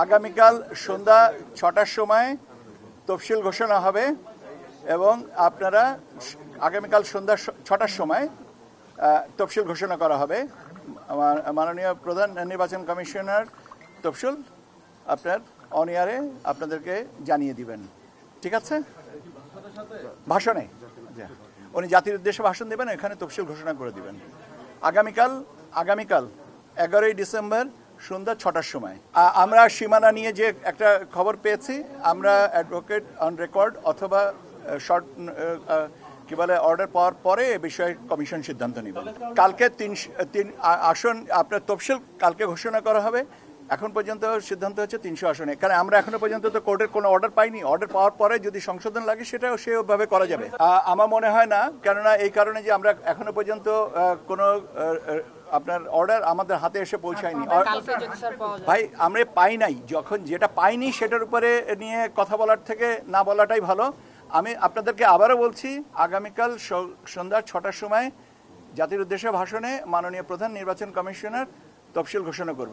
আগামীকাল সন্ধ্যা 6টার সময় তফসিল ঘোষণা হবে এবং আপনারা আগামীকাল সন্ধ্যা 6টার সময় তফসিল ঘোষণা করা হবে। মাননীয় প্রধান নির্বাচন কমিশনার তফসিল আপনার অন এয়ারে আপনাদেরকে জানিয়ে দিবেন। ঠিক আছে? ভাষণে উনি জাতির উদ্দেশ্যে ভাষণ দেবেন, এখানে তফসিল ঘোষণা করে দিবেন। আগামীকাল 11ই ডিসেম্বর সন্ধ্যা 6টার সময়। আমরা সীমানা নিয়ে যে একটা খবর পেয়েছি, আমরা অ্যাডভোকেট অন রেকর্ড অথবা শর্ট কি বলে অর্ডার পাওয়ার পরে এ বিষয়ে কমিশন সিদ্ধান্ত নেবেন। কালকে তিন আসন আপনার তফসিল কালকে ঘোষণা করা হবে। এখন পর্যন্ত সিদ্ধান্ত হচ্ছে 300 আসনে, কারণ আমরা এখনো পর্যন্ত তো কোর্টের কোনো অর্ডার পাইনি। অর্ডার পাওয়ার পরে যদি সংশোধন লাগে সেটাও সেভাবে করা যাবে। আমার মনে হয় না, কেননা এই কারণে যে আমরা এখনো পর্যন্ত কোনো আপনার অর্ডার আমাদের হাতে এসে পৌঁছায়নি। ভাই আমরা পাই নাই, যখন যেটা পাইনি সেটার উপরে নিয়ে কথা বলার থেকে না বলাটাই ভালো। আমি আপনাদেরকে আবারও বলছি, আগামীকাল সন্ধ্যা 6টার সময় জাতির উদ্দেশ্যে ভাষণে মাননীয় প্রধান নির্বাচন কমিশনার তফসিল ঘোষণা করবেন।